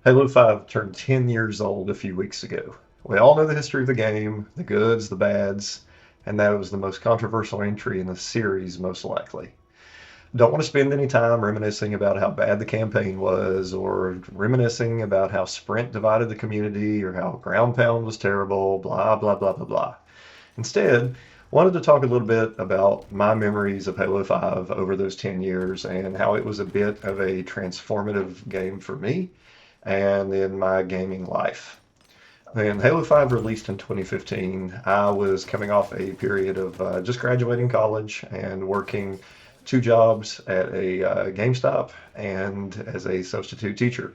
Halo 5 turned 10 years old a few weeks ago. We all know the history of the game, the goods, the bads, and that it was the most controversial entry in the series, most likely. Don't want to spend any time reminiscing about how bad the campaign was, or reminiscing about how Sprint divided the community, or how Ground Pound was terrible, blah, blah, blah, blah, blah. Instead, wanted to talk a little bit about my memories of Halo 5 over those 10 years and how it was a bit of a transformative game for me and in my gaming life. When Halo 5 released in 2015, I was coming off a period of just graduating college and working two jobs at a GameStop and as a substitute teacher.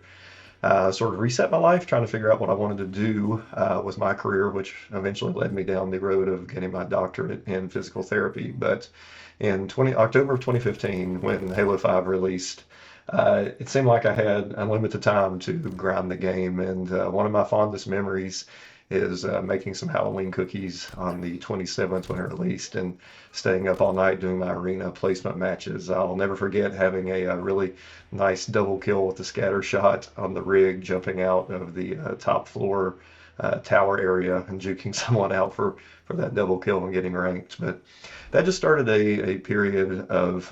Sort of reset my life, trying to figure out what I wanted to do with my career, which eventually led me down the road of getting my doctorate in physical therapy. But in October of 2015, when Halo 5 released, it seemed like I had unlimited time to grind the game. And one of my fondest memories is making some Halloween cookies on the 27th when it released and staying up all night doing my arena placement matches. I'll never forget having a really nice double kill with the scatter shot on the rig, jumping out of the top floor tower area and juking someone out for that double kill and getting ranked. But that just started a period of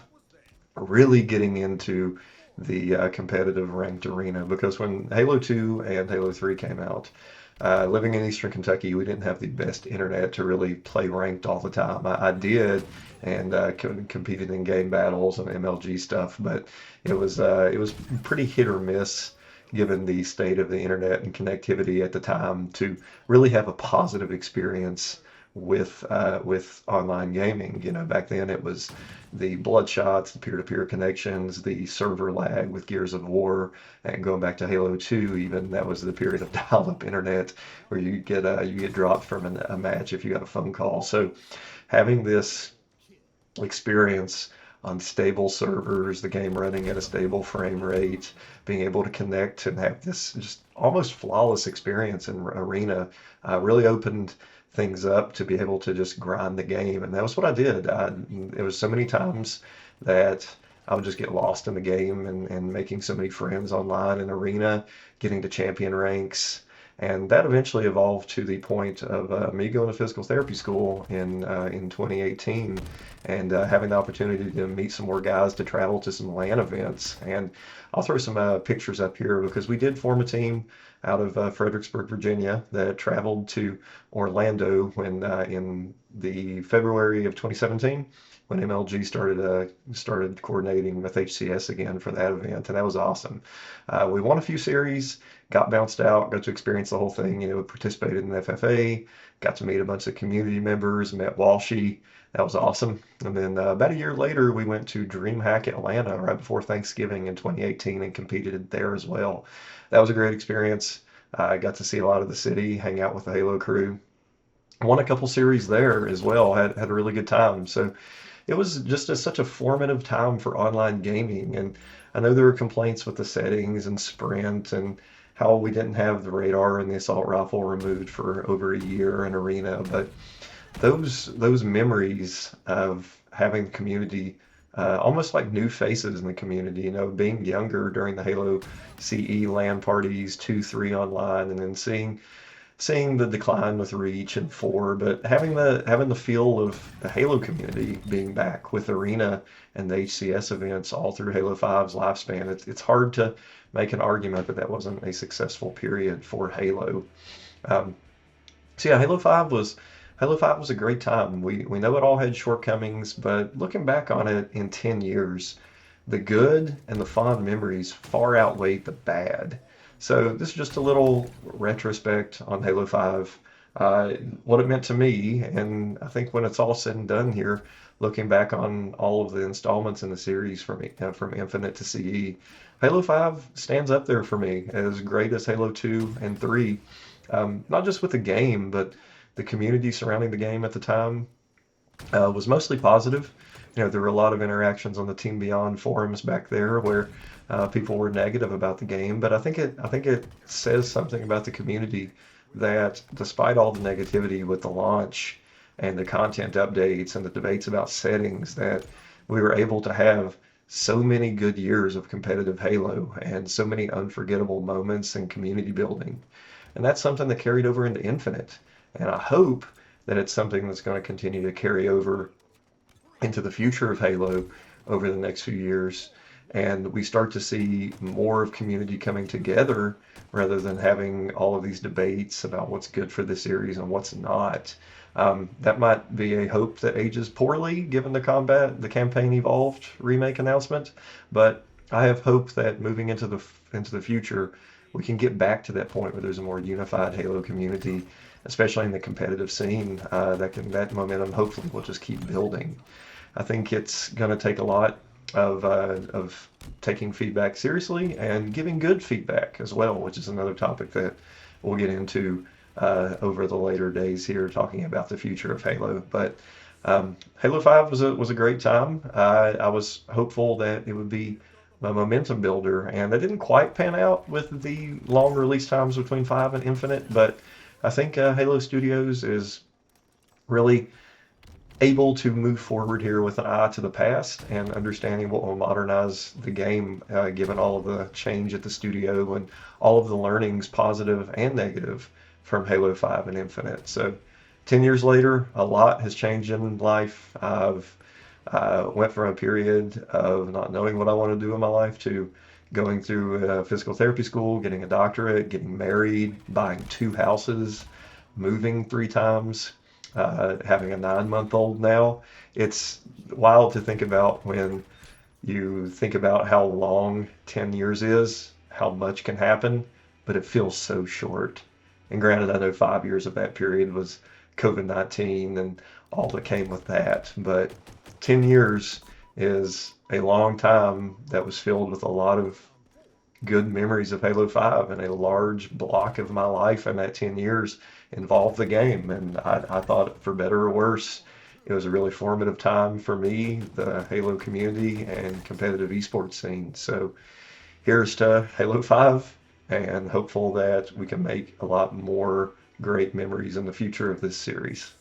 really getting into the competitive ranked arena because when Halo 2 and Halo 3 came out, living in Eastern Kentucky, we didn't have the best internet to really play ranked all the time. I did and competed in game battles and MLG stuff, but it was pretty hit or miss given the state of the internet and connectivity at the time to really have a positive experience with online gaming. You know, back then it was the bloodshots, the peer-to-peer connections, the server lag with Gears of War, and going back to Halo 2, even that was the period of dial-up internet where you get dropped from a match if you got a phone call. So having this experience on stable servers, the game running at a stable frame rate, being able to connect and have this just almost flawless experience in Arena really opened things up to be able to just grind the game. And that was what I did. It was so many times that I would just get lost in the game and making so many friends online in Arena, getting to champion ranks. And that eventually evolved to the point of me going to physical therapy school in 2018 and having the opportunity to meet some more guys to travel to some LAN events. And I'll throw some pictures up here because we did form a team out of Fredericksburg, Virginia, that traveled to Orlando when in the February of 2017 when MLG started coordinating with HCS again for that event, and that was awesome. We won a few series, got bounced out, got to experience the whole thing. You know, participated in the FFA, got to meet a bunch of community members, met Walshy. That was awesome. And then about a year later, we went to DreamHack Atlanta right before Thanksgiving in 2018 and competed there as well. That was a great experience. I got to see a lot of the city, hang out with the Halo crew. Won a couple series there as well. Had a really good time. So it was just such a formative time for online gaming. And I know there were complaints with the settings and Sprint and how we didn't have the radar and the assault rifle removed for over a year in Arena. But those memories of having the community, almost like new faces in the community, you know, being younger during the Halo CE LAN parties, 2, 3 online, and then seeing the decline with Reach and 4, but having the feel of the Halo community being back with Arena and the HCS events all through Halo 5's lifespan, it's hard to make an argument that that wasn't a successful period for Halo. Um, so yeah, Halo 5 was a great time. We know it all had shortcomings, but looking back on it in 10 years, the good and the fond memories far outweigh the bad. So this is just a little retrospect on Halo 5, uh, what it meant to me, and I think when it's all said and done here, looking back on all of the installments in the series from Infinite to CE, Halo 5 stands up there for me as great as Halo 2 and 3. Not just with the game, but the community surrounding the game at the time was mostly positive. You know, there were a lot of interactions on the Team Beyond forums back there where people were negative about the game, but I think it says something about the community that despite all the negativity with the launch and the content updates and the debates about settings, that we were able to have so many good years of competitive Halo and so many unforgettable moments and community building. And that's something that carried over into Infinite. And I hope that it's something that's going to continue to carry over into the future of Halo over the next few years. And we start to see more of community coming together rather than having all of these debates about what's good for the series and what's not. That might be a hope that ages poorly given the campaign evolved remake announcement, but I have hope that moving into the future, we can get back to that point where there's a more unified Halo community, especially in the competitive scene. That momentum hopefully will just keep building. I think it's going to take a lot of taking feedback seriously and giving good feedback as well, which is another topic that we'll get into over the later days here, talking about the future of Halo. But Halo 5 was a great time. I was hopeful that it would be a momentum builder, and that didn't quite pan out with the long release times between 5 and Infinite. But I think Halo Studios is really able to move forward here with an eye to the past and understanding what will modernize the game, given all of the change at the studio and all of the learnings, positive and negative, from Halo 5 and Infinite. So, 10 years later, a lot has changed in life. I've went from a period of not knowing what I want to do in my life to going through physical therapy school, getting a doctorate, getting married, buying 2 houses, moving 3 times, having a 9-month-old now. It's wild to think about when you think about how long 10 years is, how much can happen, but it feels so short. And granted, I know 5 years of that period was COVID-19 and all that came with that, but 10 years is a long time that was filled with a lot of good memories of Halo 5, and a large block of my life in that 10 years involved the game. And I thought, for better or worse, it was a really formative time for me, the Halo community, and competitive esports scene. So here's to Halo 5, and hopeful that we can make a lot more great memories in the future of this series.